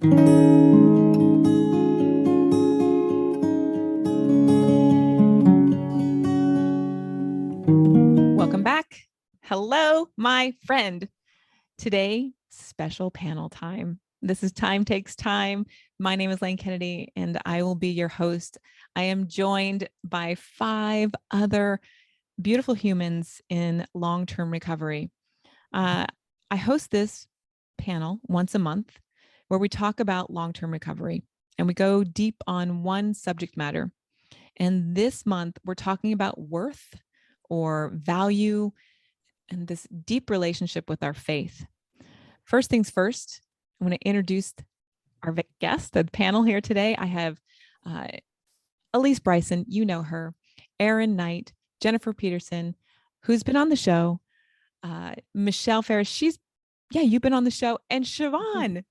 Welcome back. Hello, my friend. Today, special panel time. This is Time Takes Time. My name is Lane Kennedy, and I will be your host. I am joined by 5 other beautiful humans in long-term recovery. I host this panel once a month where we talk about long-term recovery, and we go deep on one subject matter. And this month, we're talking about worth or value and this deep relationship with our faith. First things first, I'm going to introduce our guest, the panel here today. I have Elise Bryson, you know her, Aaron Knight, Jennifer Peterson, who's been on the show, Michelle Ferris, you've been on the show, and Siobhan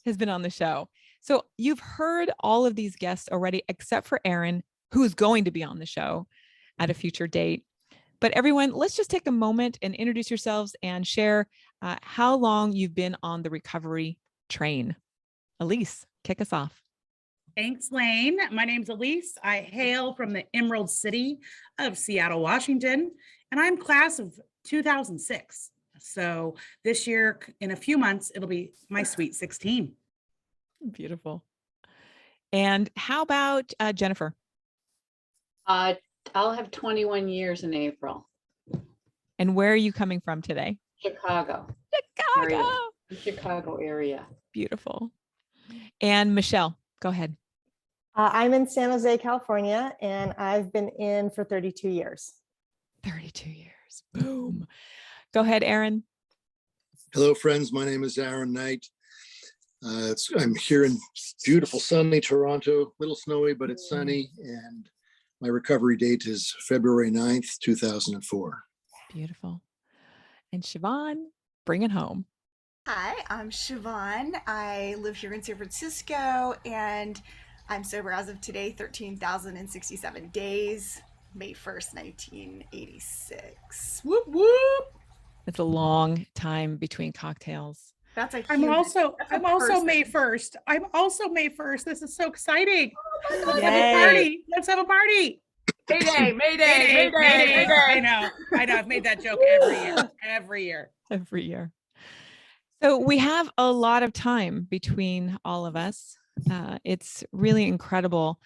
has been on the show. So you've heard all of these guests already, except for Aaron, who is going to be on the show at a future date. But everyone, let's just take a moment and introduce yourselves and share how long you've been on the recovery train. Elise, kick us off. Thanks, Lane. My name's Elise. I hail from the Emerald City of Seattle, Washington, and I'm class of 2006. So this year, in a few months, it'll be my sweet 16. Beautiful. And how about Jennifer? I'll have 21 years in April. And where are you coming from today? Chicago. Chicago area. Beautiful. And Michelle, go ahead. I'm in San Jose, California, and I've been in for 32 years. 32 years. Boom. Go ahead, Aaron. Hello, friends. My name is Aaron Knight. I'm here in beautiful, sunny Toronto, a little snowy, but it's sunny. And my recovery date is February 9th, 2004. Beautiful. And Siobhan, bring it home. Hi, I'm Siobhan. I live here in San Francisco, and I'm sober as of today, 13,067 days, May 1st, 1986. Whoop, whoop. It's a long time between cocktails. That's a I'm also person. May 1st. I'm also May 1st. This is so exciting. Oh my God. Let's have a party. Let's have a party. Mayday. I know. I've made that joke every year. So we have a lot of time between all of us. It's really incredible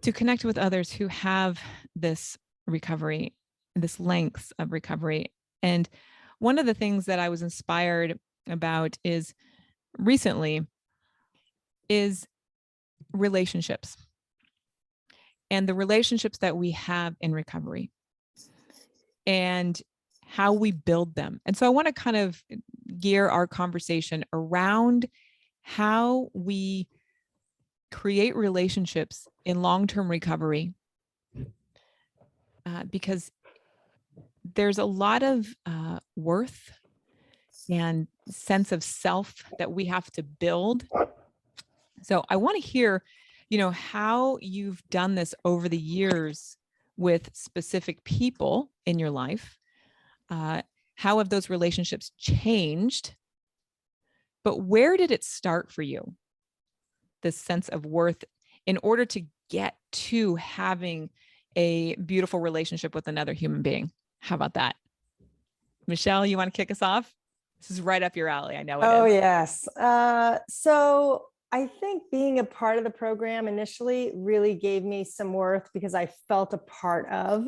to connect with others who have this recovery, this length of recovery. And one of the things that I was inspired about is relationships and the relationships that we have in recovery and how we build them. And so I want to kind of gear our conversation around how we create relationships in long-term recovery, because there's a lot of worth and sense of self that we have to build. So I want to hear, how you've done this over the years with specific people in your life. How have those relationships changed? But where did it start for you? This sense of worth in order to get to having a beautiful relationship with another human being. How about that? Michelle, you want to kick us off? This is right up your alley. I know it is. Oh, yes. So I think being a part of the program initially really gave me some worth because I felt a part of.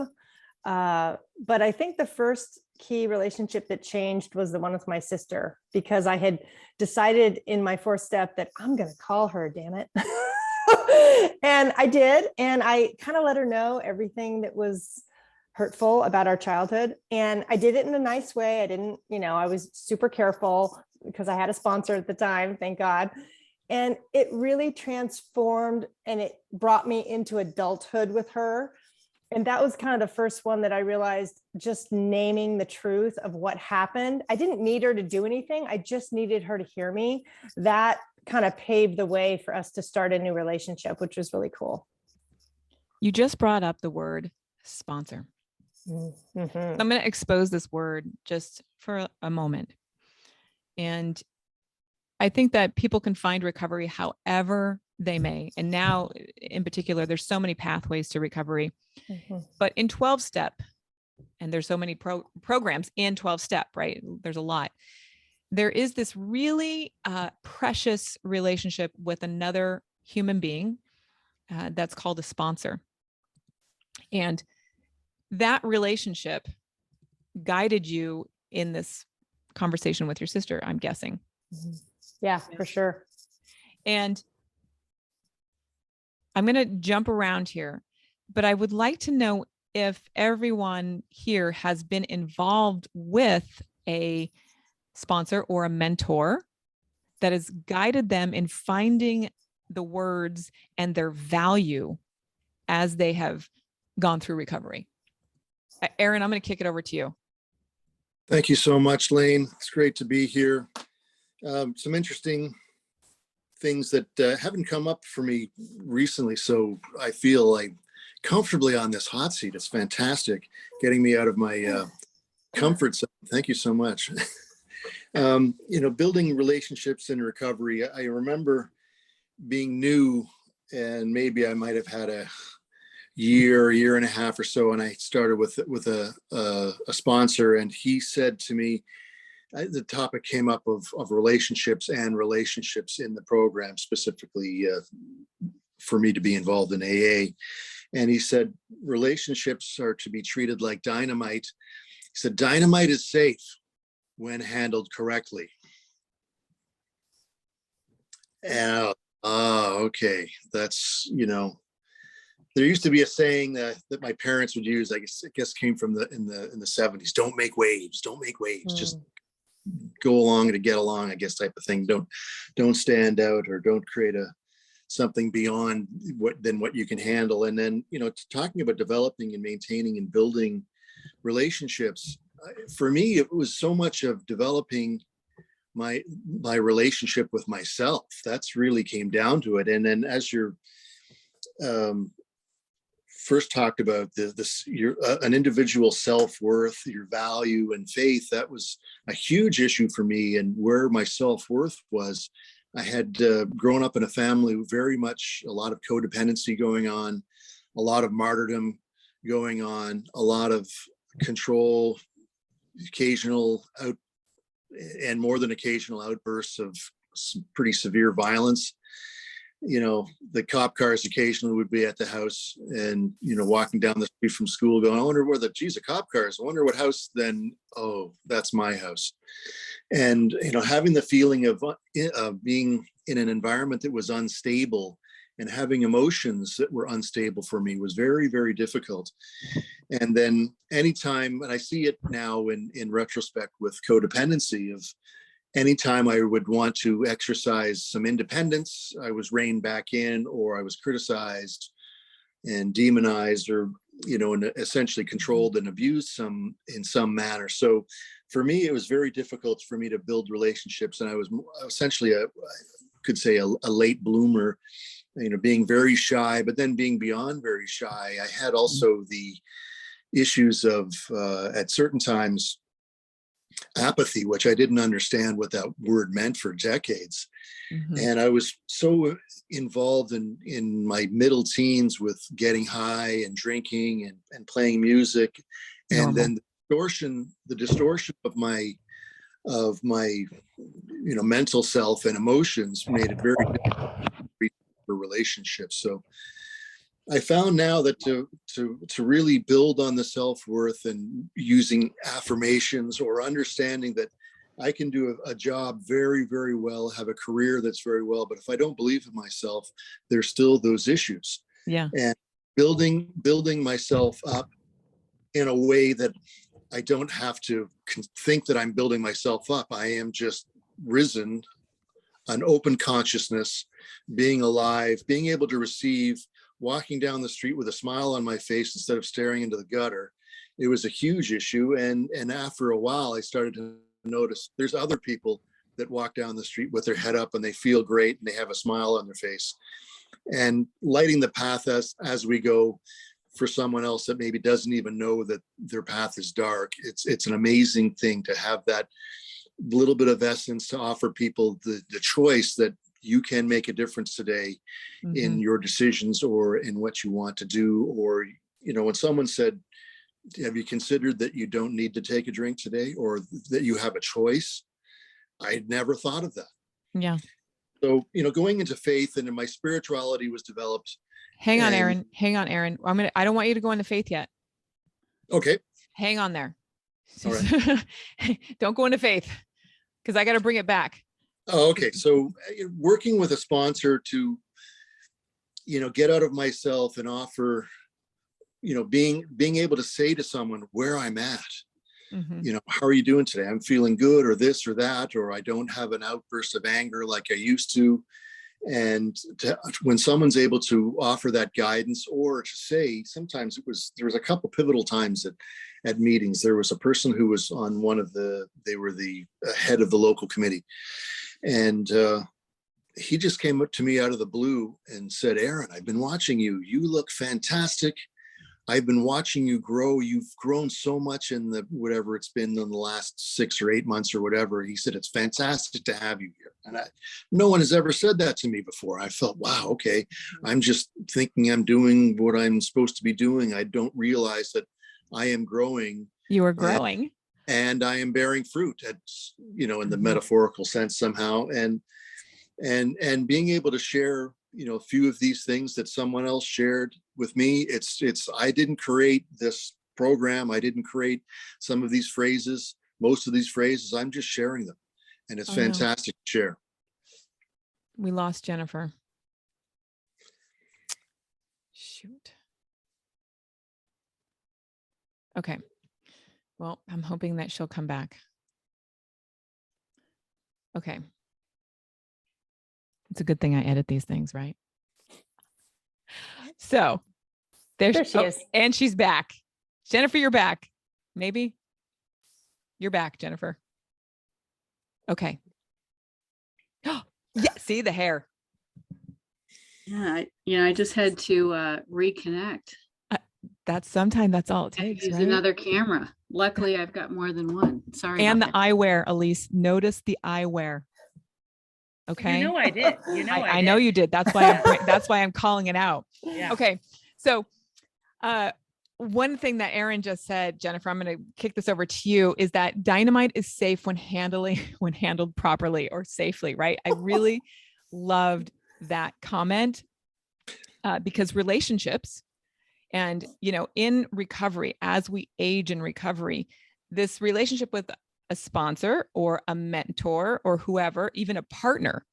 But I think the first key relationship that changed was the one with my sister, because I had decided in my 4th step that I'm going to call her, damn it. And I did. And I kind of let her know everything that was hurtful about our childhood. And I did it in a nice way. I didn't, I was super careful because I had a sponsor at the time, thank God. And it really transformed and it brought me into adulthood with her. And that was kind of the first one that I realized, just naming the truth of what happened. I didn't need her to do anything. I just needed her to hear me. That kind of paved the way for us to start a new relationship, which was really cool. You just brought up the word sponsor. Mm-hmm. I'm going to expose this word just for a moment. And I think that people can find recovery however they may. And now in particular, there's so many pathways to recovery, but in 12 step, and there's so many programs in 12 step, right? There's a lot. There is this really precious relationship with another human being that's called a sponsor. And that relationship guided you in this conversation with your sister, I'm guessing. Yeah, for sure. And I'm going to jump around here, but I would like to know if everyone here has been involved with a sponsor or a mentor that has guided them in finding the words and their value as they have gone through recovery. Aaron, I'm going to kick it over to you. Thank you so much, Lane. It's great to be here. Some interesting things that haven't come up for me recently, so I feel like comfortably on this hot seat. It's fantastic, getting me out of my comfort zone. Thank you so much. Building relationships in recovery. I remember being new, and maybe I might have had a year and a half or so, and I started with a sponsor, and he said to me, the topic came up of relationships and relationships in the program, specifically for me to be involved in AA. And he said, relationships are to be treated like dynamite. He said, dynamite is safe when handled correctly. And okay, that's, there used to be a saying that my parents would use, I guess came from in the 70s, don't make waves, just go along to get along, I guess, type of thing. Don't stand out, or don't create something beyond what you can handle. And then, talking about developing and maintaining and building relationships, for me, it was so much of developing my relationship with myself. That's really came down to it. And then as you're first talked about an individual self-worth, your value and faith, that was a huge issue for me. And where my self-worth was, I had grown up in a family with very much a lot of codependency going on, a lot of martyrdom going on, a lot of control, occasional and more than occasional outbursts of pretty severe violence. The cop cars occasionally would be at the house, and, walking down the street from school going, I wonder where a cop cars, I wonder what house, then, oh, that's my house. And, having the feeling of being in an environment that was unstable and having emotions that were unstable for me was very, very difficult. And then anytime, and I see it now in retrospect with codependency, of anytime I would want to exercise some independence, I was reined back in, or I was criticized and demonized, or, and essentially controlled and abused in some manner. So for me, it was very difficult for me to build relationships. And I was essentially I could say a late bloomer, being very shy, but then being beyond very shy. I had also the issues of, at certain times, apathy, which I didn't understand what that word meant for decades. And I was so involved in my middle teens with getting high and drinking and playing music. And then the distortion of my mental self and emotions made it very difficult for relationships. So I found now that to really build on the self-worth and using affirmations, or understanding that I can do a job very, very well, have a career that's very well, but if I don't believe in myself, there's still those issues. Yeah. And building myself up in a way that I don't have to think that I'm building myself up. I am just risen, an open consciousness, being alive, being able to receive, walking down the street with a smile on my face instead of staring into the gutter. It was a huge issue. And after a while, I started to notice there's other people that walk down the street with their head up and they feel great and they have a smile on their face. And lighting the path as we go for someone else that maybe doesn't even know that their path is dark. It's an amazing thing to have that little bit of essence to offer people the choice that you can make a difference today in your decisions or in what you want to do. Or, when someone said, have you considered that you don't need to take a drink today, or that you have a choice? I'd never thought of that. Yeah. So, going into faith and my spirituality was developed. Hang on, Aaron. I don't want you to go into faith yet. Okay. Hang on there. All right. Don't go into faith, because I got to bring it back. Oh, okay. So working with a sponsor to, get out of myself and offer, being able to say to someone where I'm at, how are you doing today? I'm feeling good, or this or that, or I don't have an outburst of anger like I used to. And when someone's able to offer that guidance, or to say, sometimes there was a couple pivotal times at meetings. There was a person who was on they were the head of the local committee. And he just came up to me out of the blue and said, Aaron, I've been watching you. You look fantastic. I've been watching you grow. You've grown so much in whatever it's been in the last 6 or 8 months or whatever. He said, it's fantastic to have you here. And no one has ever said that to me before. I felt, wow, okay. I'm just thinking I'm doing what I'm supposed to be doing. I don't realize that I am growing. You are growing. And I am bearing fruit in the metaphorical sense somehow. And being able to share, a few of these things that someone else shared with me. I didn't create this program. I didn't create some of these phrases, most of these phrases. I'm just sharing them. And it's fantastic to share. We lost Jennifer. Shoot. Okay. Well, I'm hoping that she'll come back. Okay. It's a good thing I edit these things, right? So there she is. And she's back. Jennifer, you're back. Maybe you're back, Jennifer. Okay. Yeah. See the hair. Yeah. I just had to reconnect. That's all it takes. Use right? another camera. Luckily, I've got more than one. Sorry. And the eyewear, Elise. Notice the eyewear. Okay. I did. I know you did. That's why I'm calling it out. Yeah. Okay. So, one thing that Aaron just said, Jennifer, I'm going to kick this over to you, is that dynamite is safe when handled properly or safely, right? I really loved that comment, because relationships and, in recovery, as we age in recovery, this relationship with a sponsor or a mentor or whoever, even a partner,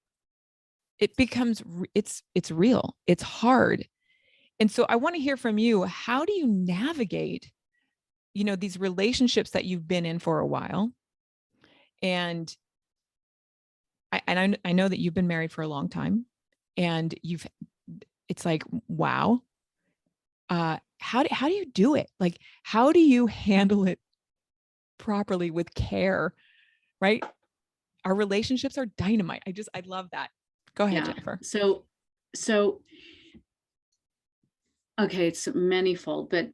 it becomes, it's real, it's hard. And so I want to hear from you. How do you navigate, these relationships that you've been in for a while? And I know that you've been married for a long time, and it's like, wow. How do you do it? Like, how do you handle it properly with care, right? Our relationships are dynamite. I love that. Go ahead, Jennifer. So, okay, it's manifold, but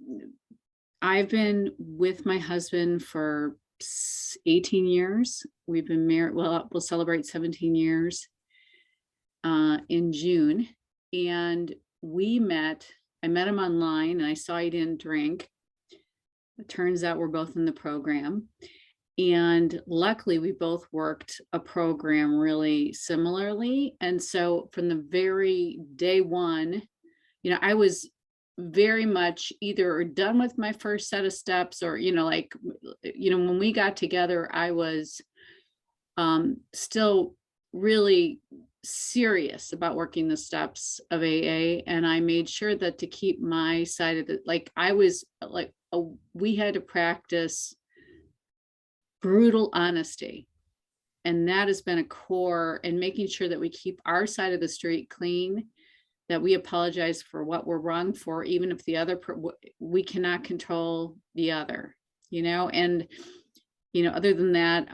I've been with my husband for 18 years. We've been married. Well, we'll celebrate 17 years in June. And I met him online, and I saw he didn't drink. It turns out we're both in the program. And luckily, we both worked a program really similarly. And so from the very day one, I was very much either done with my first set of steps, or, when we got together, I was still really serious about working the steps of AA. And I made sure that to keep my side of it, we had to practice brutal honesty. And that has been a core in making sure that we keep our side of the street clean, that we apologize for what we're wrong for, even if the other, we cannot control the other, and, other than that,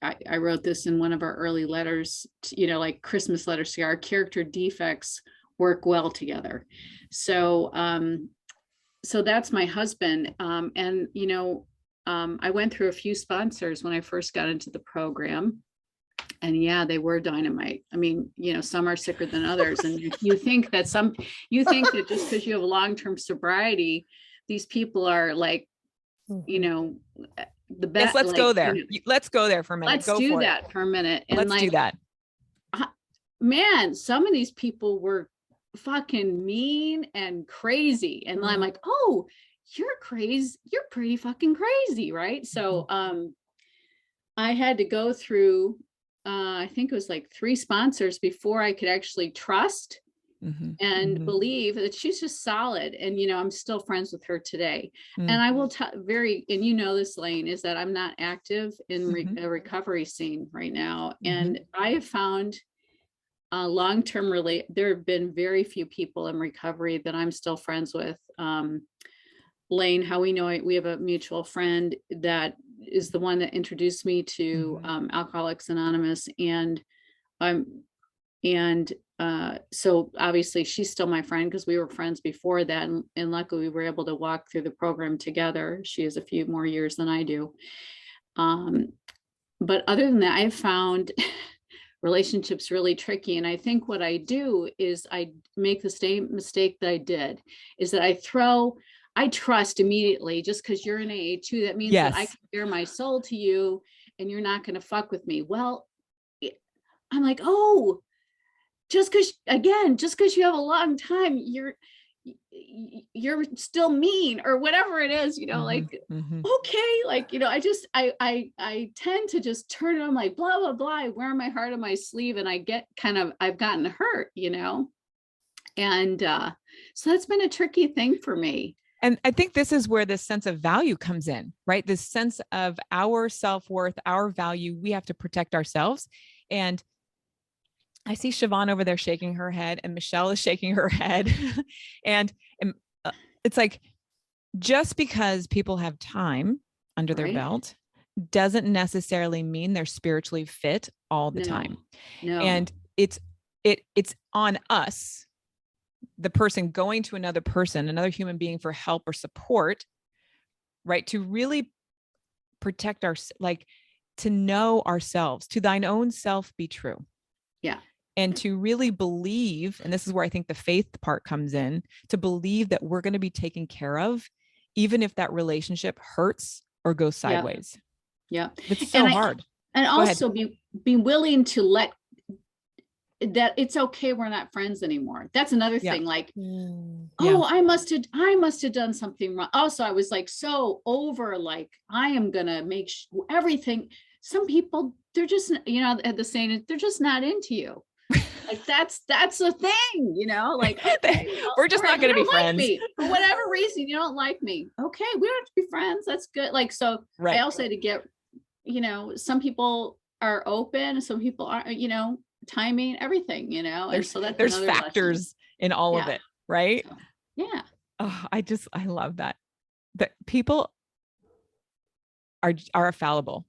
I wrote this in one of our early letters, like Christmas letters, our character defects work well together. So, so that's my husband. And, I went through a few sponsors when I first got into the program. And yeah, they were dynamite. I mean, you know, some are sicker than others. And you think that just because you have long-term sobriety, these people are like, you know, the best. Yes, let's like, go there. you know, Let's go there for a minute. let's Go do for that it. for a minute. And Let's like, do that. Man, some of these people were fucking mean and crazy. And I'm like, oh, you're crazy. You're pretty fucking crazy, right? So I had to go through, I think it was like 3 sponsors before I could actually trust and believe that she's just solid. And, you know, I'm still friends with her today. And I will and you know, this, Lane, is that I'm not active in a recovery scene right now. And I have found long-term there have been very few people in recovery that I'm still friends with. Lane, how we know it, we have a mutual friend that is the one that introduced me to Alcoholics Anonymous, and so obviously she's still my friend because we were friends before that, and luckily we were able to walk through the program together. She has a few more years than I do. But other than that, I have found relationships really tricky. And I think what I do is I make the same mistake that I did, is that I trust immediately. Just because you're in AA2, that means that I can bare my soul to you and you're not going to fuck with me. Well, I'm like, oh, just because you have a long time, you're still mean or whatever it is, you know, like, okay, like, you know, I tend to just turn it on, like, blah, blah, blah. I wear my heart on my sleeve and I've gotten hurt, you know? And so that's been a tricky thing for me. And I think this is where this sense of value comes in, right? This sense of our self-worth, our value, we have to protect ourselves. And I see Siobhan over there shaking her head, and Michelle is shaking her head. and it's like, just because people have time under their belt doesn't necessarily mean they're spiritually fit all the time. No. And it's on us, the person going to another person, another human being, for help or support, right? To really protect to know ourselves, to thine own self be true. Yeah. And to really believe, and this is where I think the faith part comes in, to believe that we're going to be taken care of, even if that relationship hurts or goes sideways. Yeah. It's so hard. And also be willing to let that it's okay, we're not friends anymore. That's another thing. Like, I must have done something wrong. Also, I was like so over, like, I am gonna make everything. Some people, they're just, you know, at the saying, they're just not into you. Like, that's the thing, you know, like, okay, we're just not going to be friends. Me. For whatever reason, you don't like me. Okay, we don't have to be friends. That's good. Like, so I also had to get, you know, some people are open, some people aren't, you know, timing, everything, you know, and so there's factors lesson in all of it, right? So, yeah. Oh, I love that people are fallible.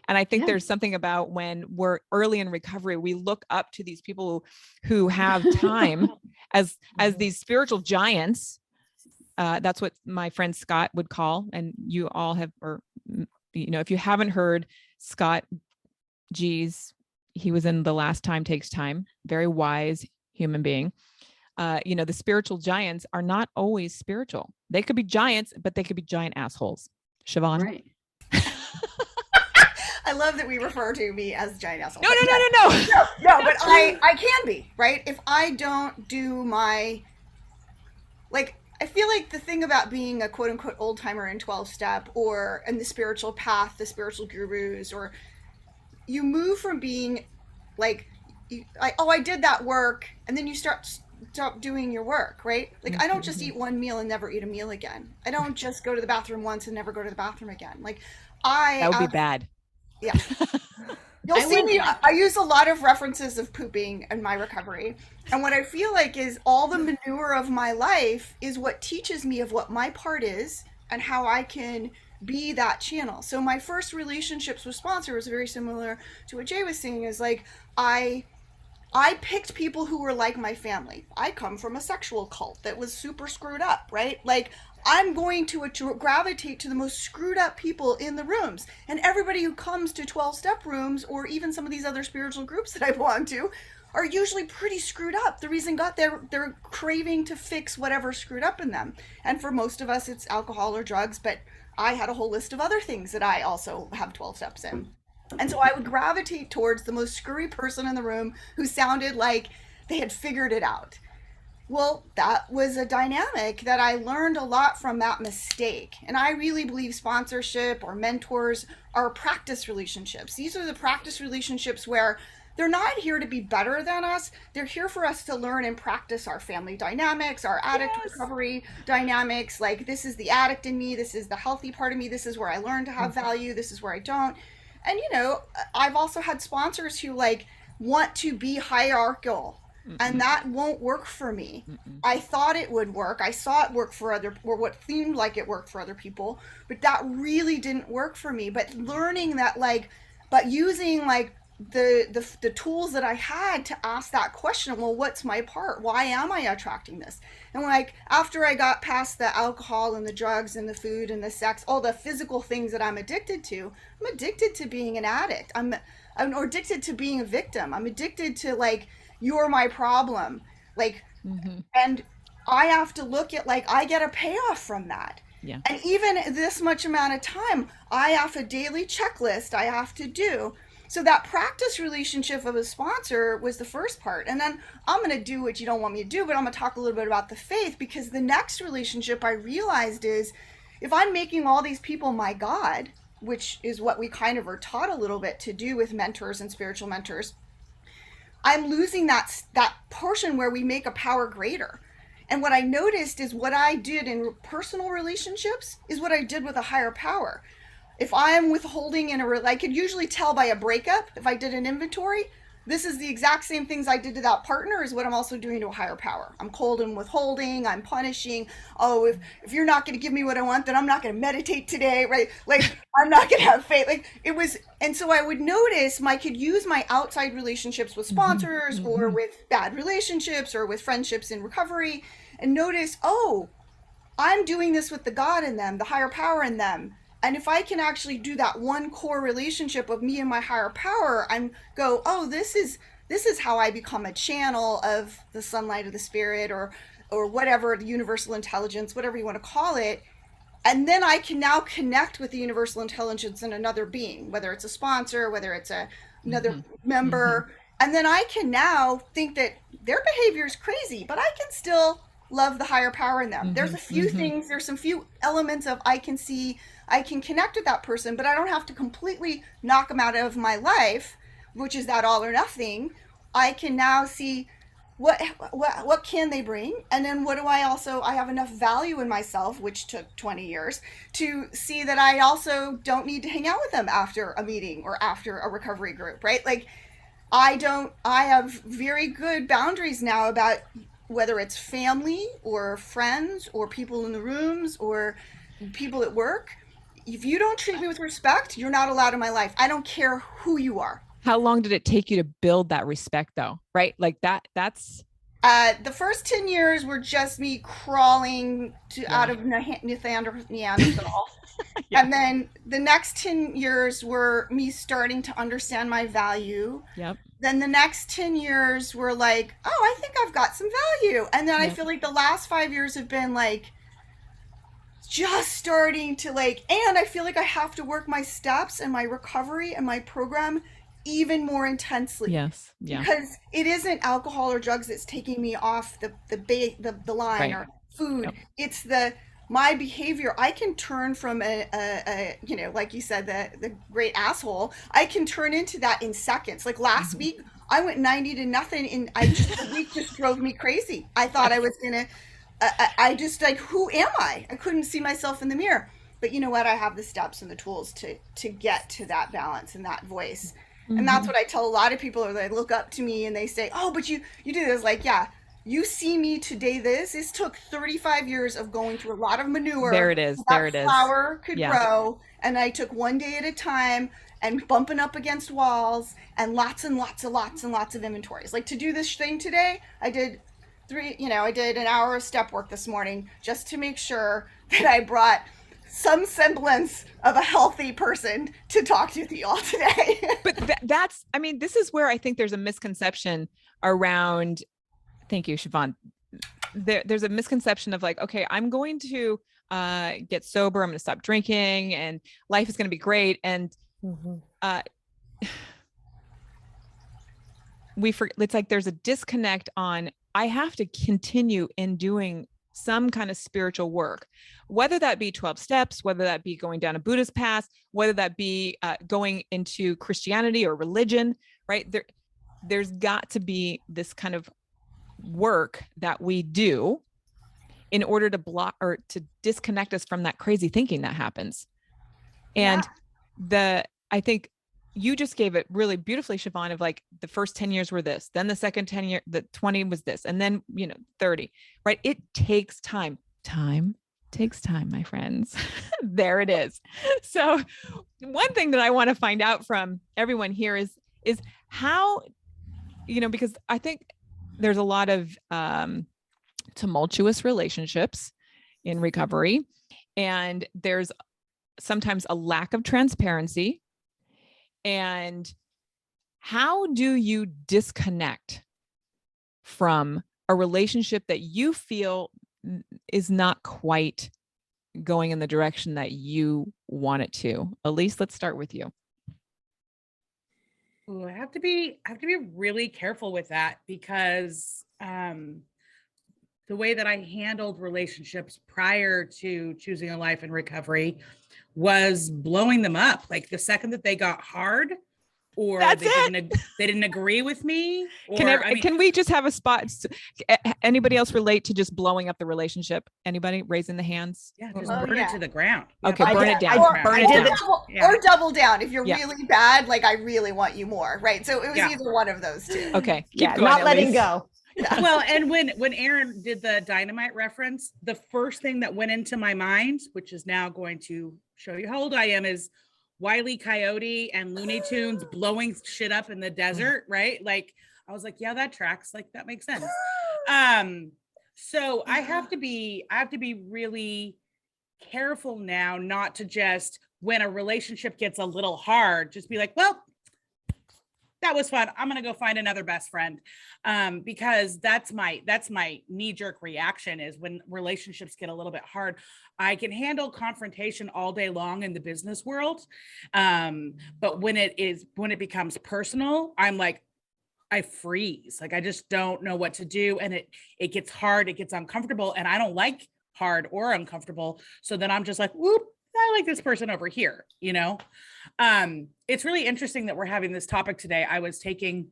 And I think there's something about when we're early in recovery, we look up to these people who have time as these spiritual giants. That's what my friend Scott would call, and you all have, or, you know, if you haven't heard Scott G's, he was in The Last Time Takes Time, very wise human being. You know, the spiritual giants are not always spiritual. They could be giants, but they could be giant assholes. Siobhan? Right. I love that we refer to me as giant asshole. No, but I can be, right? If I don't do my, like, I feel like the thing about being a quote unquote old timer in 12 step or in the spiritual path, the spiritual gurus, or you move from being like, I did that work, and then you stop doing your work, right? Like, I don't just eat one meal and never eat a meal again. I don't just go to the bathroom once and never go to the bathroom again. Like, that would be bad. Yeah. You'll see me, I use a lot of references of pooping in my recovery. And what I feel like is all the manure of my life is what teaches me of what my part is and how I can be that channel. So my first relationships with sponsor was very similar to what Jay was saying, is like, I picked people who were like my family. I come from a sexual cult that was super screwed up, right? Like, I'm going to gravitate to the most screwed up people in the rooms. And everybody who comes to 12-step rooms, or even some of these other spiritual groups that I belong to, are usually pretty screwed up. The reason they're craving to fix whatever's screwed up in them. And for most of us, it's alcohol or drugs, but I had a whole list of other things that I also have 12 steps in. And so I would gravitate towards the most screwy person in the room who sounded like they had figured it out. Well, that was a dynamic that I learned a lot from that mistake. And I really believe sponsorship or mentors are practice relationships. These are the practice relationships where they're not here to be better than us. They're here for us to learn and practice our family dynamics, our addict recovery dynamics. Like, this is the addict in me. This is the healthy part of me. This is where I learn to have value. This is where I don't. And, you know, I've also had sponsors who like want to be hierarchical. And that won't work for me. I thought it would work. I saw it work for or what seemed like it worked for other people, but that really didn't work for me. But learning that, like, but using like the tools that I had to ask that question, well, what's my part? Why am I attracting this? And like, after I got past the alcohol and the drugs and the food and the sex, all the physical things that I'm addicted to, I'm addicted to being an addict. I'm addicted to being a victim. I'm addicted to like, you're my problem. Like, and I have to look at, like, I get a payoff from that. Yeah. And even this much amount of time, I have a daily checklist I have to do. So that practice relationship of a sponsor was the first part. And then I'm going to do what you don't want me to do, but I'm going to talk a little bit about the faith, because the next relationship I realized is, if I'm making all these people my God, which is what we kind of are taught a little bit to do with mentors and spiritual mentors, I'm losing that portion where we make a power greater. And what I noticed is what I did in personal relationships is what I did with a higher power. If I'm withholding in I could usually tell by a breakup, if I did an inventory, this is the exact same things I did to that partner is what I'm also doing to a higher power. I'm cold and withholding, I'm punishing. Oh, if you're not going to give me what I want, then I'm not going to meditate today, right? Like, I'm not going to have faith. Like, it was, and so I would notice I could use my outside relationships with sponsors or with bad relationships or with friendships in recovery, and notice, oh, I'm doing this with the God in them, the higher power in them. And if I can actually do that one core relationship of me and my higher power, oh, this is how I become a channel of the sunlight of the spirit, or whatever, the universal intelligence, whatever you want to call it. And then I can now connect with the universal intelligence in another being, whether it's a sponsor, whether it's another member. And then I can now think that their behavior is crazy, but I can still love the higher power in them. There's a few things, there's some few elements of I can see, I can connect with that person, but I don't have to completely knock them out of my life, which is that all or nothing. I can now see what can they bring, and then what do I have enough value in myself, which took 20 years, to see that I also don't need to hang out with them after a meeting or after a recovery group, right? Like, I have very good boundaries now about whether it's family or friends or people in the rooms or people at work. If you don't treat me with respect, you're not allowed in my life. I don't care who you are. How long did it take you to build that respect though? Right? Like that's the first 10 years were just me crawling out of Neanderthal. And then the next 10 years were me starting to understand my value. Yep. Then the next 10 years were like, oh, I think I've got some value. And then I feel like the last 5 years have been like, just starting to like, and I feel like I have to work my steps and my recovery and my program even more intensely. Yes. Yeah. Because it isn't alcohol or drugs that's taking me off the line, right, or food. Yep. It's my behavior. I can turn from a like you said, the great asshole. I can turn into that in seconds. Like last week, I went 90 to nothing, and the week just drove me crazy. I thought I was gonna. I just like, who am I? I couldn't see myself in the mirror. But you know what? I have the steps and the tools to get to that balance and that voice. And that's what I tell a lot of people, or they look up to me and they say, oh, but you do this. Like, yeah, you see me today. This took 35 years of going through a lot of manure. There it is. There it is. Flower could grow. And I took one day at a time and bumping up against walls and lots of inventories. Like, to do this thing today, I did I did an hour of step work this morning just to make sure that I brought some semblance of a healthy person to talk to you all today. But that's, I mean, this is where I think there's a misconception around, thank you, Siobhan. There's a misconception of like, okay, I'm going to get sober, I'm going to stop drinking, and life is going to be great. And it's like there's a disconnect on, I have to continue in doing some kind of spiritual work, whether that be 12 steps, whether that be going down a Buddhist path, whether that be going into Christianity or religion, right? There's got to be this kind of work that we do in order to block or to disconnect us from that crazy thinking that happens. And I think you just gave it really beautifully, Siobhan, of like the first 10 years were this, then the second 10 year, the 20 was this, and then, 30, right? It takes time. Time takes time, my friends. There it is. So one thing that I want to find out from everyone here is how, because I think there's a lot of tumultuous relationships in recovery, and there's sometimes a lack of transparency. And how do you disconnect from a relationship that you feel is not quite going in the direction that you want it to? Elise, let's start with you. Ooh, I have to be really careful with that, because the way that I handled relationships prior to choosing a life in recovery was blowing them up. Like the second that they got hard, or they didn't agree with me. Or, can we just have a spot? Anybody else relate to just blowing up the relationship? Anybody raising the hands? Yeah, just burn it to the ground. Okay, burn it down. Or double down. If you're really bad, like I really want you more, right? So it was either one of those two. Okay, keep going, not letting go. Yeah. Well, and when Aaron did the dynamite reference, the first thing that went into my mind, which is now going to show you how old I am, is Wile E. Coyote and Looney Tunes blowing shit up in the desert, right? Like I was like, yeah, that tracks. Like that makes sense. So I have to be really careful now not to just, when a relationship gets a little hard, just be like, well, that was fun, I'm gonna go find another best friend, because that's my knee-jerk reaction is when relationships get a little bit hard. I can handle confrontation all day long in the business world, but when it becomes personal, I'm like, I freeze. Like I just don't know what to do, and it gets hard, it gets uncomfortable, and I don't like hard or uncomfortable. So then I'm just like, whoop, I like this person over here, It's really interesting that we're having this topic today. I was taking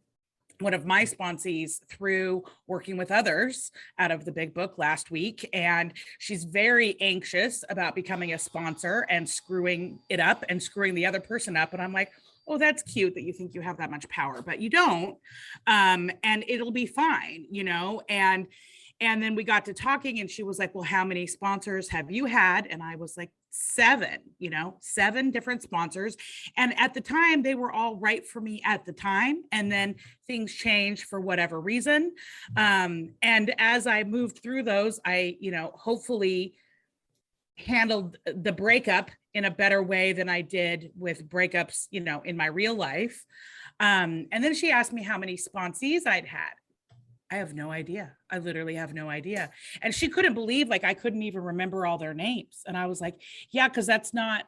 one of my sponsees through working with others out of the big book last week, and she's very anxious about becoming a sponsor and screwing it up and screwing the other person up. And I'm like, oh, that's cute that you think you have that much power, but you don't. And it'll be fine, And then we got to talking, and she was like, well, how many sponsors have you had? And I was like, 7 different sponsors. And at the time, they were all right for me at the time. And then things changed for whatever reason. And as I moved through those, I, hopefully handled the breakup in a better way than I did with breakups, in my real life. And then she asked me how many sponsees I'd had. I have no idea. I literally have no idea. And she couldn't believe, like, I couldn't even remember all their names. And I was like, yeah, because that's not,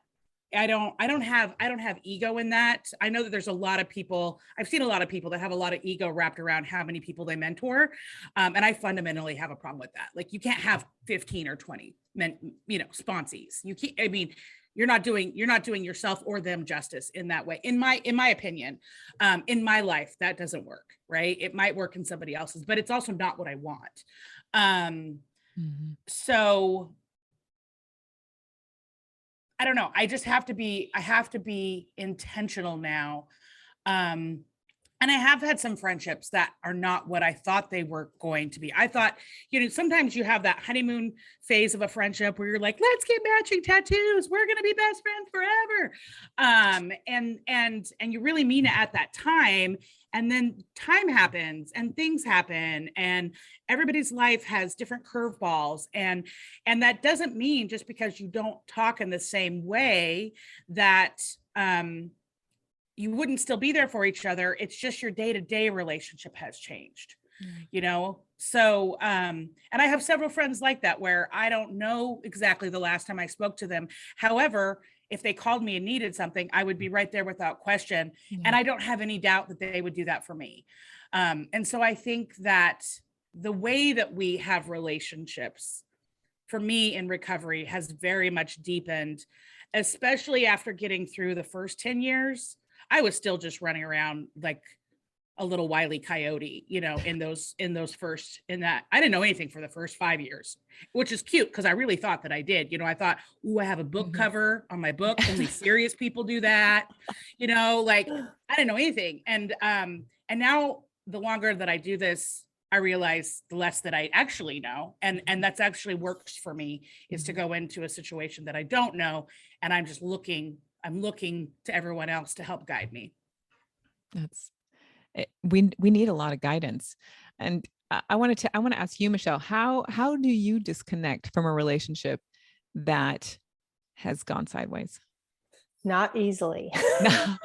I don't have ego in that. I know that there's a lot of people, I've seen a lot of people that have a lot of ego wrapped around how many people they mentor. And I fundamentally have a problem with that. Like you can't have 15 or 20 sponsees. You can't, you're not doing yourself or them justice in that way. In my opinion, in my life, that doesn't work, right? It might work in somebody else's, but it's also not what I want. So I don't know. I have to be intentional now. And I have had some friendships that are not what I thought they were going to be. I thought, sometimes you have that honeymoon phase of a friendship where you're like, let's get matching tattoos. We're going to be best friends forever. And you really mean it at that time. And then time happens and things happen and everybody's life has different curveballs. And that doesn't mean just because you don't talk in the same way that, you wouldn't still be there for each other. It's just your day-to-day relationship has changed, So, and I have several friends like that where I don't know exactly the last time I spoke to them. However, if they called me and needed something, I would be right there without question. Yeah. And I don't have any doubt that they would do that for me. And so I think that the way that we have relationships for me in recovery has very much deepened, especially after getting through the first 10 years. I was still just running around like a little wily coyote, in that I didn't know anything for the first 5 years, which is cute because I really thought that I did. I thought, I have a book cover on my book. Only serious people do that. Like I didn't know anything. And now the longer that I do this, I realize the less that I actually know. And that's actually works for me is to go into a situation that I don't know. And I'm looking to everyone else to help guide me. We need a lot of guidance. And I want to ask you, Michelle, how do you disconnect from a relationship that has gone sideways? Not easily. I'm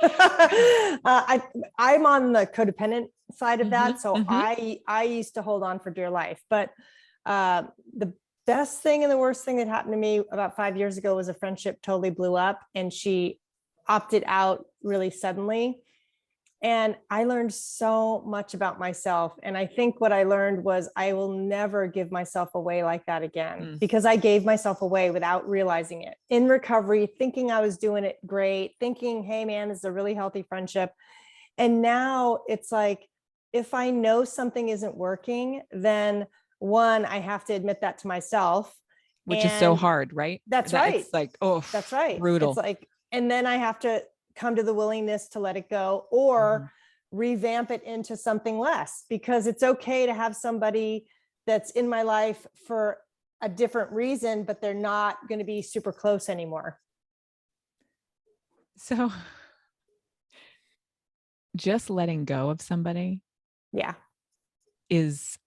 on the codependent side of that. So I used to hold on for dear life, but the best thing and the worst thing that happened to me about 5 years ago was a friendship totally blew up and she opted out really suddenly. And I learned so much about myself. And I think what I learned was I will never give myself away like that again, because I gave myself away without realizing it in recovery, thinking I was doing it great, thinking, hey man, this is a really healthy friendship. And now it's like, if I know something isn't working, then one, I have to admit that to myself. Which is so hard, right? That's right. It's like, that's right. Brutal. It's like, and then I have to come to the willingness to let it go or revamp it into something less, because it's okay to have somebody that's in my life for a different reason, but they're not going to be super close anymore. So just letting go of somebody is,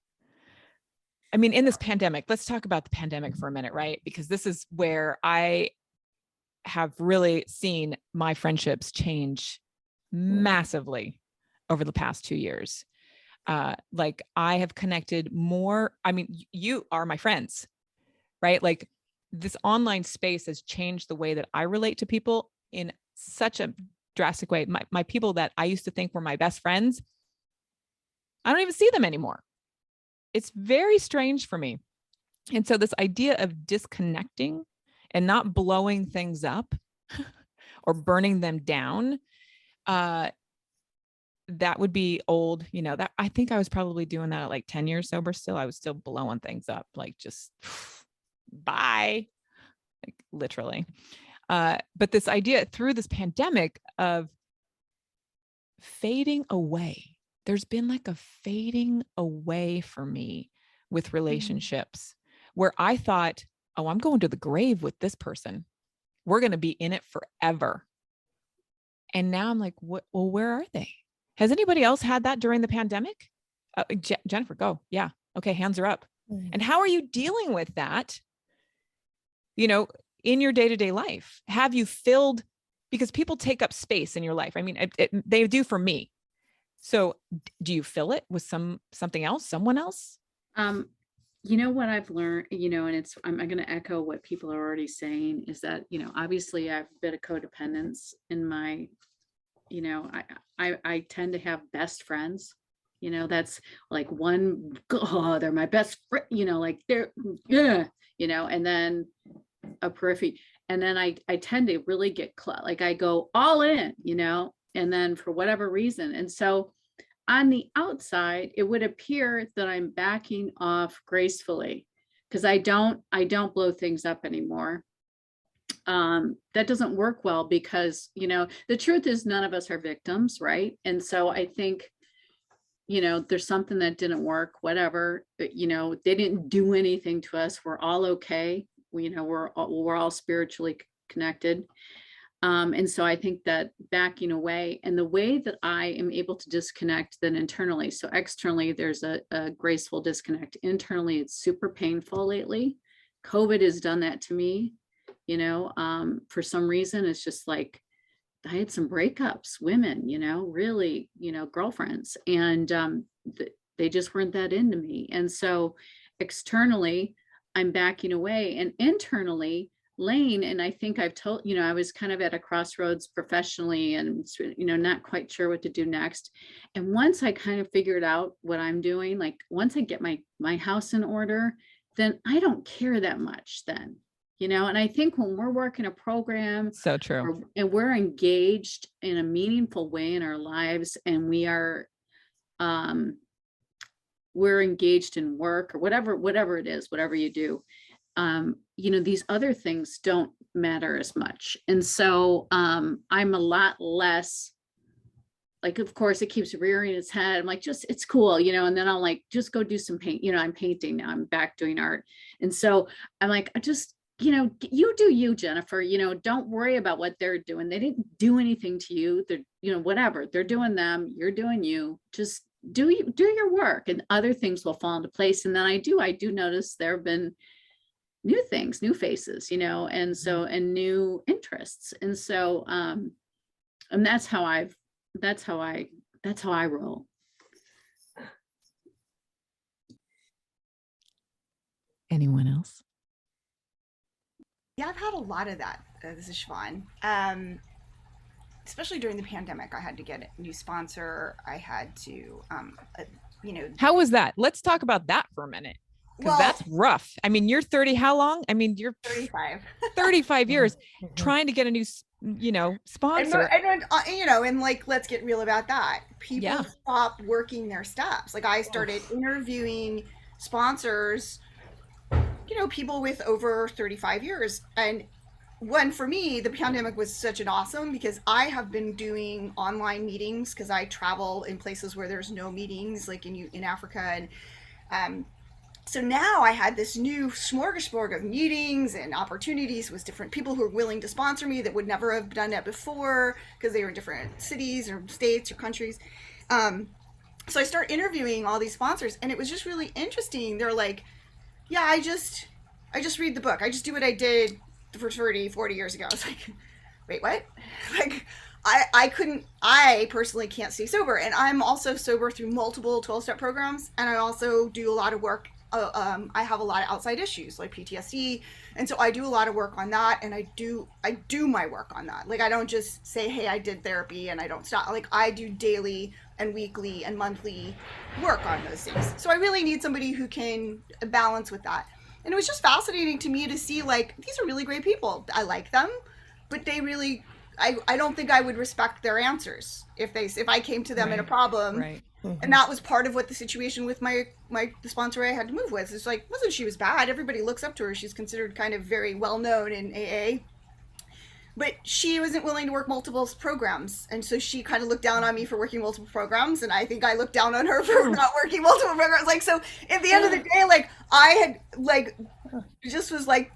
I mean, in this pandemic, let's talk about the pandemic for a minute, right? Because this is where I have really seen my friendships change massively over the past 2 years. Like I have connected more. I mean, you are my friends, right? Like this online space has changed the way that I relate to people in such a drastic way. My people that I used to think were my best friends, I don't even see them anymore. It's very strange for me. And so this idea of disconnecting and not blowing things up or burning them down, that would be old, that I think I was probably doing that at like 10 years sober still. I was still blowing things up, like just bye, like literally. But this idea through this pandemic of fading away, there's been like a fading away for me with relationships where I thought, oh, I'm going to the grave with this person. We're going to be in it forever. And now I'm like, well, where are they? Has anybody else had that during the pandemic? Jennifer, go. Yeah. Okay. Hands are up. And how are you dealing with that? In your day-to-day life, have you filled, because people take up space in your life. I mean, they do for me. So do you fill it with something else, someone else? What I've learned, and I'm going to echo what people are already saying is that, obviously I have a bit of codependence in my, I tend to have best friends, that's like they're my best friend, like they're, and then a periphery. And then I tend to really get like I go all in, and then for whatever reason. And so on the outside, it would appear that I'm backing off gracefully because I don't blow things up anymore. That doesn't work well because, the truth is none of us are victims, right? And so I think you know, there's something that didn't work, whatever, you know, they didn't do anything to us. We're all okay. You know, we're all spiritually connected. And so I think that backing away, and the way that I am able to disconnect then internally, so externally, there's a graceful disconnect. Internally, it's super painful lately. COVID has done that to me, you know, for some reason, it's just like, I had some breakups, women, you know, really, you know, girlfriends, and they just weren't that into me. And so externally, I'm backing away, and internally, Lane, and I think I've told, you know, I was kind of at a crossroads professionally and, you know, not quite sure what to do next. And once I kind of figured out what I'm doing, like once I get my house in order, then I don't care that much then, you know. And I think when we're working a program, So true. and we're engaged in a meaningful way in our lives, and we're engaged in work or whatever it is, whatever you do, you know, these other things don't matter as much. And so I'm a lot less like, of course, it keeps rearing its head. I'm like, just, it's cool, you know, and then I'll like, just go do some paint, you know, I'm painting now, I'm back doing art. And so I'm like, I just, you know, you do you, Jennifer, you know, don't worry about what they're doing. They didn't do anything to you. They're, you know, whatever, they're doing them, you're doing you. Just do your work, and other things will fall into place. And then I do notice there have been new things, new faces, you know, and so, and new interests. And so, and that's how I roll. Anyone else? Yeah, I've had a lot of that. This is Siobhan. Especially during the pandemic, I had to get a new sponsor. I had to, you know. How was that? Let's talk about that for a minute. Because that's rough. I mean, you're 30, how long? I mean, you're 35. 35 years trying to get a new, you know, sponsor. And you know, and like, let's get real about that. People stop working their steps. Like I started interviewing sponsors, you know, people with over 35 years. And when for me, the pandemic was such an awesome, because I have been doing online meetings because I travel in places where there's no meetings, like in Africa. And so now I had this new smorgasbord of meetings and opportunities with different people who are willing to sponsor me that would never have done that before because they were in different cities or states or countries. So I start interviewing all these sponsors, and it was just really interesting. They're like, yeah, I just read the book. I just do what I did for 30, 40 years ago. I was like, wait, what? Like, I personally can't stay sober. And I'm also sober through multiple 12-step programs. And I also do a lot of work. I have a lot of outside issues like PTSD. And so I do a lot of work on that. And I do my work on that. Like, I don't just say, hey, I did therapy and I don't stop. Like, I do daily and weekly and monthly work on those things. So I really need somebody who can balance with that. And it was just fascinating to me to see, like, these are really great people. I like them, but they really, I don't think I would respect their answers if I came to them in a problem. Right. Mm-hmm. And that was part of what the situation with the sponsor I had to move with. It's like, wasn't she was bad. Everybody looks up to her. She's considered kind of very well known in AA. But she wasn't willing to work multiple programs. And so she kind of looked down on me for working multiple programs. And I think I looked down on her for not working multiple programs. Like, so at the end of the day, like, I had, like, just was like,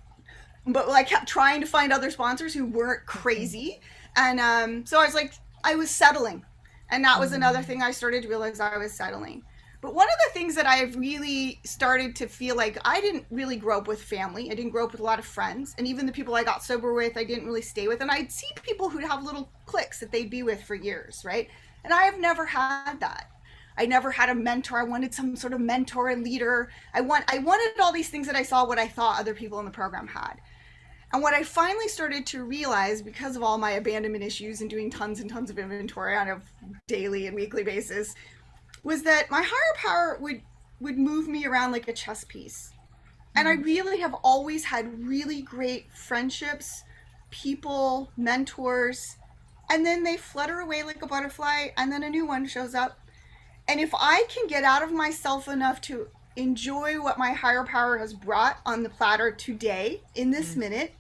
but like kept trying to find other sponsors who weren't crazy. And so I was like, I was settling. And that was another thing I started to realize, I was settling. But one of the things that I've really started to feel like, I didn't really grow up with family. I didn't grow up with a lot of friends. And even the people I got sober with, I didn't really stay with. And I'd see people who'd have little cliques that they'd be with for years, right? And I have never had that. I never had a mentor. I wanted some sort of mentor and leader. I wanted all these things that I saw what I thought other people in the program had. And what I finally started to realize, because of all my abandonment issues and doing tons and tons of inventory on a daily and weekly basis, was that my higher power would move me around like a chess piece. And I really have always had really great friendships, people, mentors, and then they flutter away like a butterfly, and then a new one shows up. And if I can get out of myself enough to enjoy what my higher power has brought on the platter today, in this minute,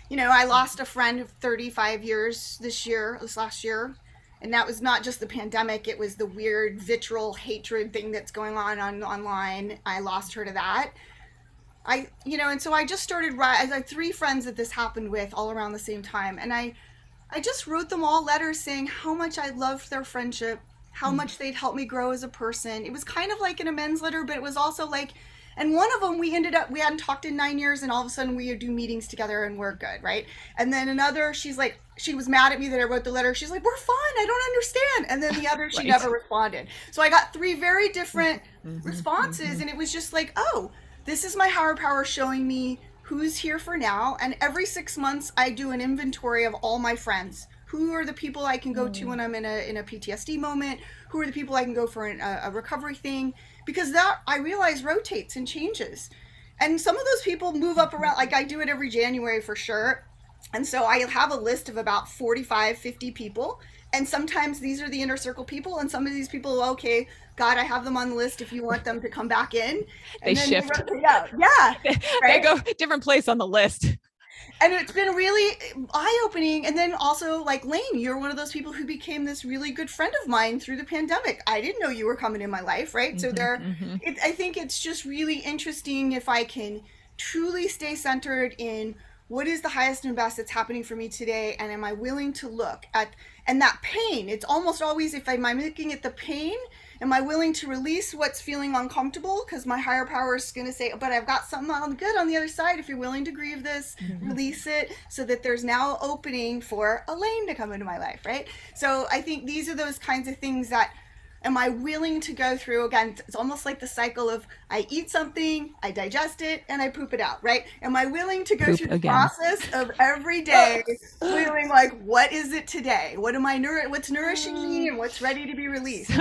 you know, I lost a friend of 35 years this last year. And that was not just the pandemic, it was the weird vitriol hatred thing that's going on online. I lost her to that. And so I just started I had 3 friends that this happened with all around the same time. And I just wrote them all letters saying how much I loved their friendship, how much they'd helped me grow as a person. It was kind of like an amends letter, but it was also like, and one of them we hadn't talked in 9 years, and all of a sudden we would do meetings together and we're good, right? And then another, she was mad at me that I wrote the letter. She's like, we're fine, I don't understand. And then the other, she Right. never responded. So I got 3 very different responses, and it was just like, oh, this is my higher power showing me who's here for now. And every 6 months, I do an inventory of all my friends. Who are the people I can go to when I'm in a PTSD moment? Who are the people I can go for a recovery thing? Because that, I realize, rotates and changes. And some of those people move up around, like I do it every January for sure. And so I have a list of about 45, 50 people. And sometimes these are the inner circle people, and some of these people, okay, God, I have them on the list if you want them to come back in. They shift. Yeah, They right? go different place on the list. And it's been really eye-opening. And then also, like, Lane, you're one of those people who became this really good friend of mine through the pandemic. I didn't know you were coming in my life, right? So I think it's just really interesting if I can truly stay centered in what is the highest and best that's happening for me today, and am I willing to look at, and that pain, it's almost always, if I'm looking at the pain, am I willing to release what's feeling uncomfortable? Because my higher power is going to say, but I've got something good on the other side. If you're willing to grieve this, release it, so that there's now opening for Elaine to come into my life, right? So I think these are those kinds of things that, am I willing to go through? Again, it's almost like the cycle of I eat something, I digest it, and I poop it out, right? Am I willing to go through the process of every day feeling like, what is it today? What's nourishing me, and what's ready to be released?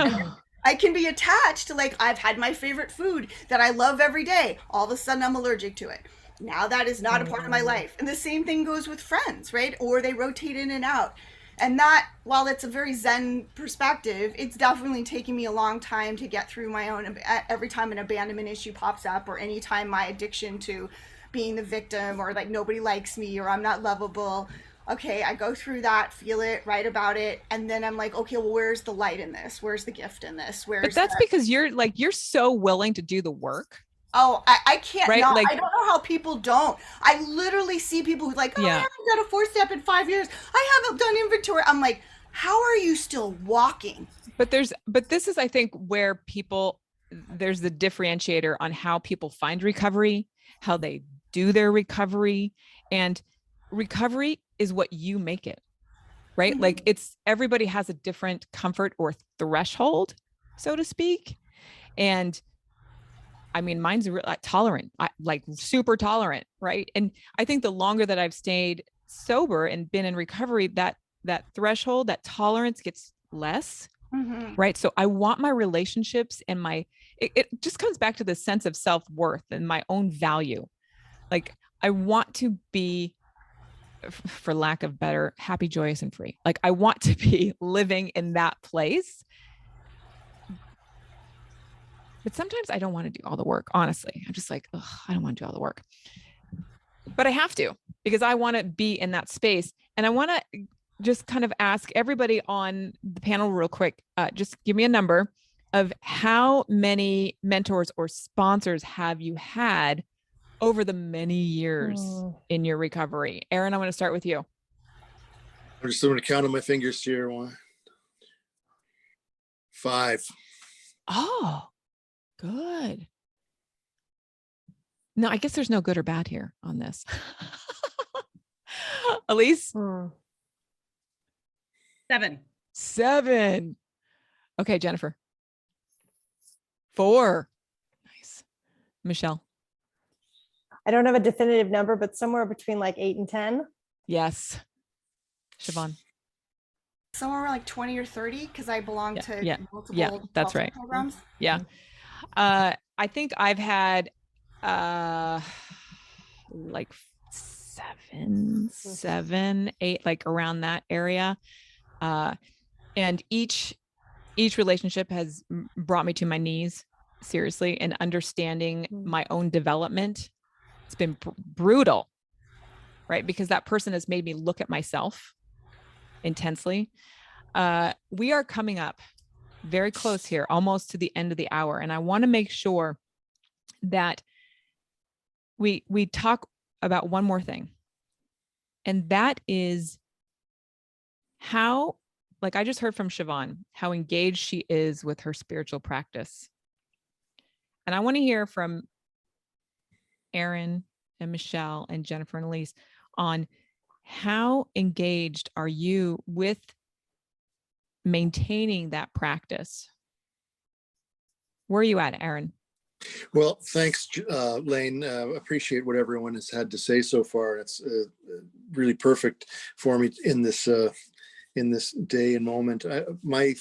I can be attached to, like, I've had my favorite food that I love every day. All of a sudden I'm allergic to it. Now that is not a part of my life. And the same thing goes with friends, right? Or they rotate in and out. And that, while it's a very Zen perspective, it's definitely taking me a long time to get through my own, every time an abandonment issue pops up, or anytime my addiction to being the victim, or like nobody likes me, or I'm not lovable. Okay, I go through that, feel it, write about it, and then I'm like, okay, well, where's the light in this? Where's the gift in this? But that's because you're so willing to do the work. Oh, I can't, right? I don't know how people don't. I literally see people who's like, oh, I haven't done a 4-step in 5 years. I haven't done inventory. I'm like, how are you still walking? But this is, I think, where there's the differentiator on how people find recovery, how they do their recovery, and recovery is what you make it, right? Like everybody has a different comfort or threshold, so to speak. And I mean, mine's tolerant, like super tolerant, right? And I think the longer that I've stayed sober and been in recovery, that threshold, that tolerance gets less, right? So I want my relationships and it just comes back to the sense of self-worth and my own value. Like I want to be, for lack of better, happy, joyous, and free. Like I want to be living in that place. But sometimes I don't want to do all the work. Honestly, I'm just like, I don't want to do all the work, but I have to, because I want to be in that space. And I want to just kind of ask everybody on the panel real quick, just give me a number of how many mentors or sponsors have you had over the many years in your recovery? Aaron, I'm going to start with you. I'm just going to count on my fingers here. 1, 5. Oh, good. No, I guess there's no good or bad here on this. Elise? 7. Okay, Jennifer. 4. Nice. Michelle? I don't have a definitive number, but somewhere between like 8 and 10. Yes. Siobhan? Somewhere around like 20 or 30, because I belong to multiple that's right. programs. Yeah. I think I've had like 7, 8, like around that area. And each relationship has brought me to my knees, seriously, and understanding my own development. It's been brutal, right? Because that person has made me look at myself intensely. We are coming up very close here, almost to the end of the hour. And I want to make sure that we talk about one more thing. And that is how, like I just heard from Siobhan, how engaged she is with her spiritual practice. And I want to hear from Erin and Michelle and Jennifer and Elise on how engaged are you with maintaining that practice? Where are you at, Erin? Well, thanks, Lane. Appreciate what everyone has had to say so far. It's really perfect for me in this day and moment. My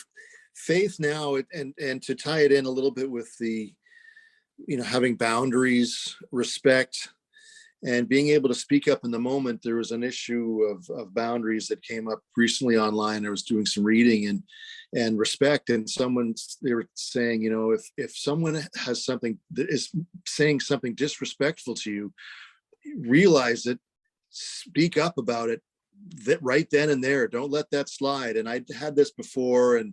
faith now, and to tie it in a little bit with the, having boundaries, respect, and being able to speak up in the moment. There was an issue of boundaries that came up recently online. I was doing some reading and respect, and they were saying, if someone has something that is saying something disrespectful to you, realize it, speak up about it, that right then and there. Don't let that slide. And I had this before, and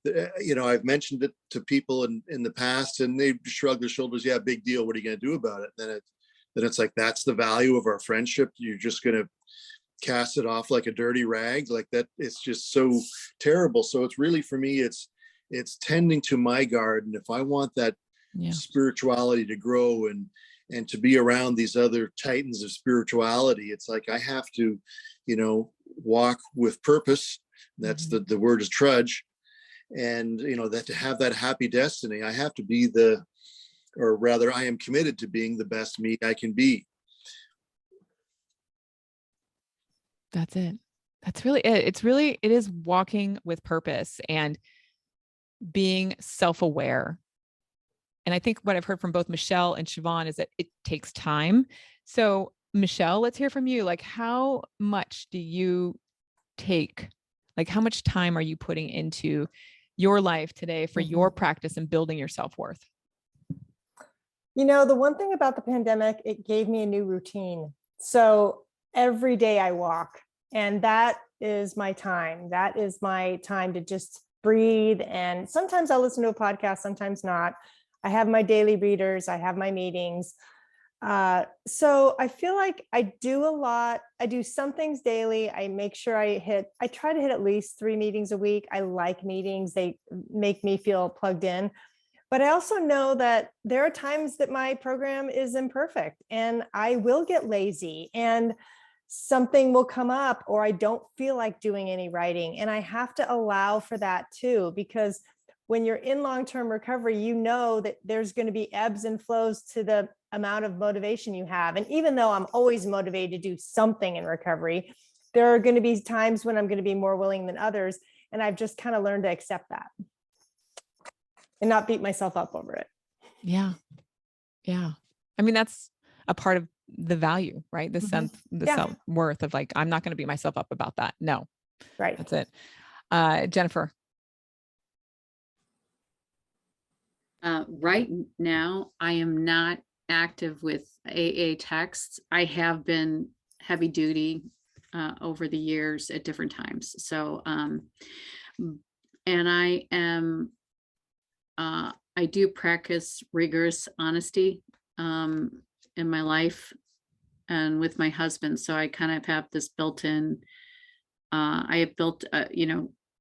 I've mentioned it to people in the past, and they shrug their shoulders. Yeah, big deal. What are you going to do about it? Then it's like, that's the value of our friendship. You're just going to cast it off like a dirty rag like that. It's just so terrible. So it's really, for me, it's tending to my garden. If I want that spirituality to grow and to be around these other titans of spirituality, it's like I have to, walk with purpose. That's the word is trudge. And, that to have that happy destiny, I have to be I am committed to being the best me I can be. That's it. That's really it. It is walking with purpose and being self-aware. And I think what I've heard from both Michelle and Siobhan is that it takes time. So Michelle, let's hear from you. Like, how much do you take? Like, how much time are you putting into your life today for your practice and building your self-worth? The one thing about the pandemic, it gave me a new routine. So every day I walk, and that is my time. That is my time to just breathe. And sometimes I'll listen to a podcast, sometimes not. I have my daily readers, I have my meetings. So I feel like I do a lot. I do some things daily. I make sure I try to hit at least 3 meetings a week. I like meetings. They make me feel plugged in. But I also know that there are times that my program is imperfect and I will get lazy and something will come up, or I don't feel like doing any writing. And I have to allow for that too, because when you're in long-term recovery, you know that there's going to be ebbs and flows to the amount of motivation you have. And even though I'm always motivated to do something in recovery, there are going to be times when I'm going to be more willing than others. And I've just kind of learned to accept that and not beat myself up over it. Yeah. Yeah. I mean, that's a part of the value, right? The self-worth of like, I'm not going to beat myself up about that. No. Right. That's it. Jennifer. Right now, I am not active with AA texts. I have been heavy duty over the years at different times. So, and I am, I do practice rigorous honesty in my life and with my husband. So I kind of have this built-in, I have built, a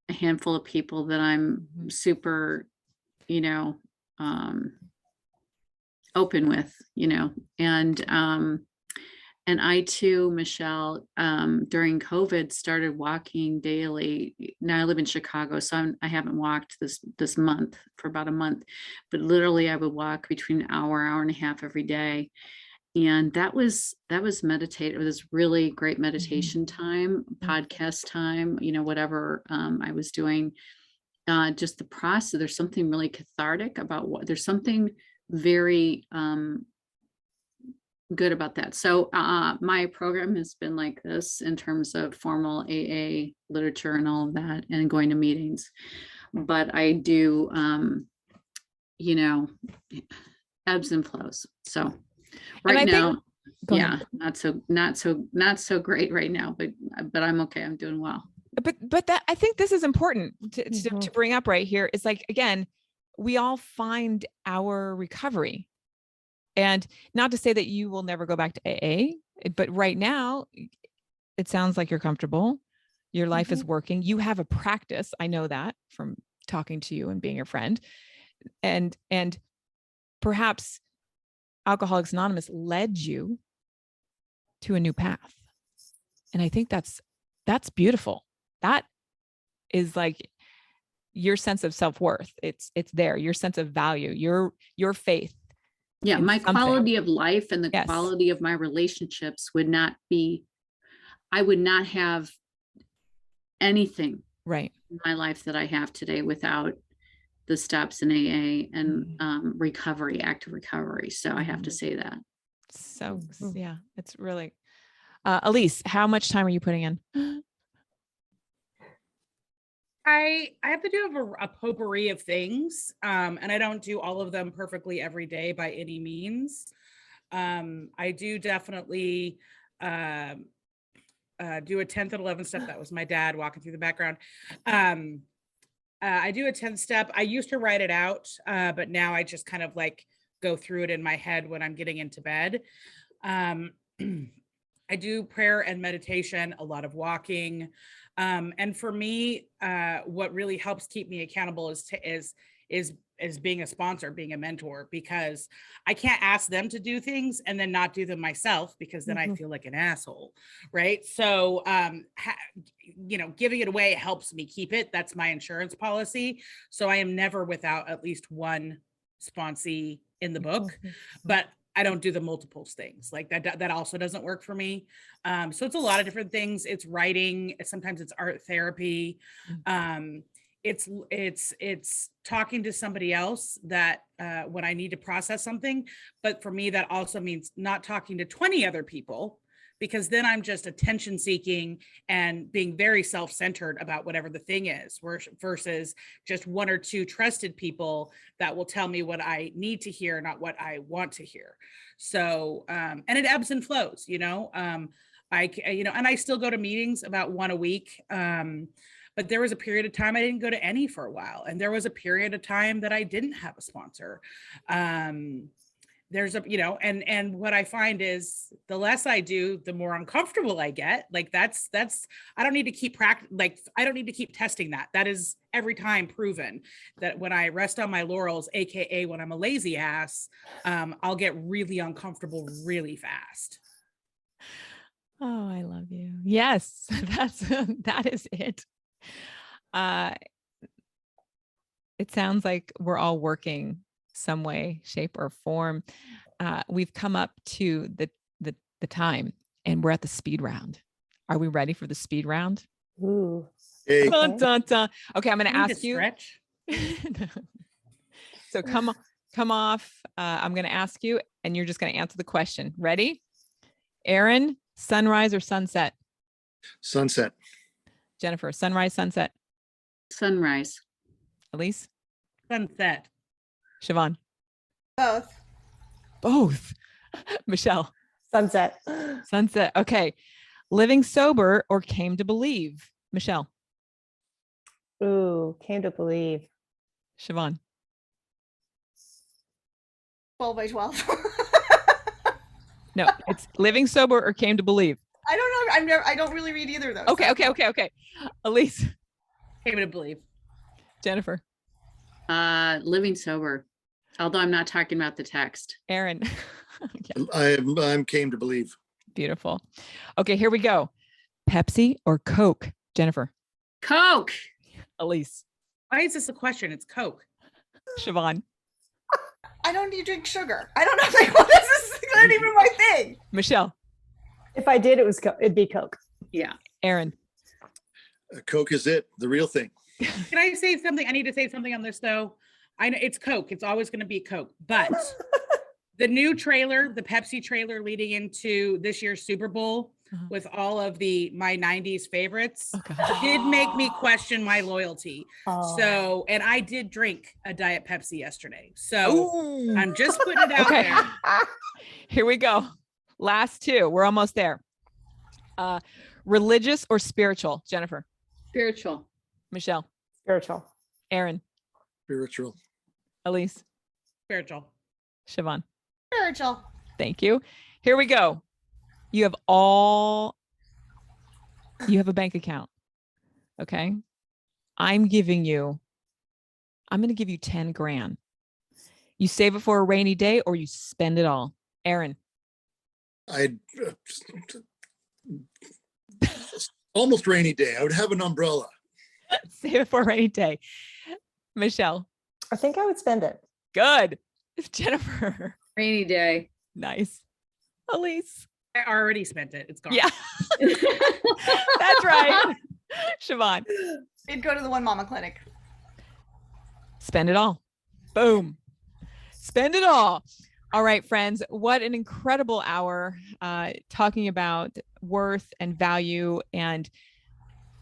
handful of people that I'm super, open with, and I too, Michelle, during COVID started walking daily. Now I live in Chicago, so I haven't walked this month for about a month, but literally I would walk between an hour and a half every day. And that was meditative. It was really great meditation time, podcast time, whatever I was doing. Just the process, there's something really cathartic about there's something very good about that. So my program has been like this in terms of formal AA literature and all of that, and going to meetings. But I do, ebbs and flows. So right now, not so great right now, but I'm okay. I'm doing well. but that, I think this is important to Mhm. bring up right here. It's like, again, we all find our recovery, and not to say that you will never go back to AA, but right now it sounds like you're comfortable. Your life is working. You have a practice. I know that from talking to you and being your friend. And perhaps Alcoholics Anonymous led you to a new path. And I think that's beautiful. That is like your sense of self-worth. It's there, your sense of value, your faith. Yeah, in my something. quality of life and the Yes. quality of my relationships would not be, I would not have anything Right. in my life that I have today without the steps in AA and recovery, active recovery. So I have to say that. So Mhm. yeah, it's really, Elise, how much time are you putting in? I have to do a potpourri of things, and I don't do all of them perfectly every day by any means. I do definitely do a 10th and 11th step. That was my dad walking through the background. I do a 10th step. I used to write it out, but now I just kind of like go through it in my head when I'm getting into bed. I do prayer and meditation, a lot of walking. And for me, what really helps keep me accountable is being a sponsor, being a mentor, because I can't ask them to do things and then not do them myself, because then I feel like an asshole, right? So, giving it away helps me keep it. That's my insurance policy. So I am never without at least one sponsee in the book, but I don't do the multiples things like that. That also doesn't work for me. So it's a lot of different things. It's writing. Sometimes it's art therapy. It's talking to somebody else that when I need to process something. But for me, that also means not talking to 20 other people, because then I'm just attention seeking and being very self-centered about whatever the thing is, versus just one or two trusted people that will tell me what I need to hear, not what I want to hear. So, and it ebbs and flows, and I still go to meetings about one a week. But there was a period of time I didn't go to any for a while. And there was a period of time that I didn't have a sponsor. There's and what I find is the less I do, the more uncomfortable I get. Like that's I don't need to keep I don't need to keep testing that. That is every time proven that when I rest on my laurels, AKA when I'm a lazy ass, I'll get really uncomfortable really fast. Oh, I love you. Yes, that is it. It sounds like we're all working some way, shape, or form. We've come up to the time, and we're at the speed round. Are we ready for the speed round? Ooh. Hey, Dun, dun, dun. Okay, I'm going to Need to ask you. stretch. So come off. I'm going to ask you, and you're just going to answer the question. Ready? Aaron, sunrise or sunset? sunset. Jennifer, sunrise, sunset. Sunrise. Elise, Sunset. Siobhan, Both. both. Michelle, Sunset. sunset. Okay. Living sober or came to believe? Michelle, Ooh, came to believe. Siobhan, 12 by 12. no, it's living sober or came to believe. I don't know. I don't really read either of those. Okay. Elise, Came to believe. Jennifer, Living sober. Although I'm not talking about the text. Aaron. Yeah, I'm came to believe. beautiful. Okay, here we go. Pepsi or Coke? Jennifer, Coke. Elise, Why is this a question? It's Coke. Siobhan, I don't need to drink sugar. I don't know. Like, what is this? It's not even my thing. Michelle, If I did, it'd be Coke. Yeah. Aaron. Coke is it, the real thing. Can I say something? I need to say something on this though. I know it's Coke. It's always going to be Coke, but the new trailer, the Pepsi trailer leading into this year's Super Bowl with all of my 90s favorites did make me question my loyalty. Oh. So, and I did drink a Diet Pepsi yesterday. So Ooh. I'm just putting it out Okay. there. Here we go. Last two. We're almost there. Religious or spiritual? Jennifer, Spiritual. Michelle, Spiritual. Aaron, Spiritual. Elise, Spiritual. Siobhan. Spiritual. Thank you. Here we go. You have a bank account. Okay. I'm going to give you 10 grand. You save it for a rainy day or you spend it all. Aaron. I'd almost rainy day. I would have an umbrella. Save it for a rainy day. Michelle. I think I would spend it. Good. Jennifer. Rainy day. Nice. Elise. I already spent it. It's gone. Yeah. That's right. Siobhan. It'd go to the One Mama Clinic. Spend it all. Boom. Spend it all. All right, friends. What an incredible hour talking about worth and value and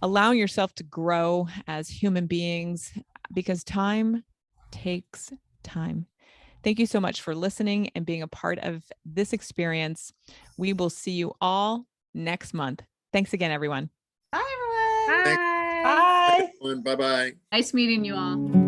allowing yourself to grow as human beings, because time takes time. Thank you so much for listening and being a part of this experience. We will see you all next month. Thanks again, everyone. Bye, everyone. Bye. Bye. Bye bye. Nice meeting you all.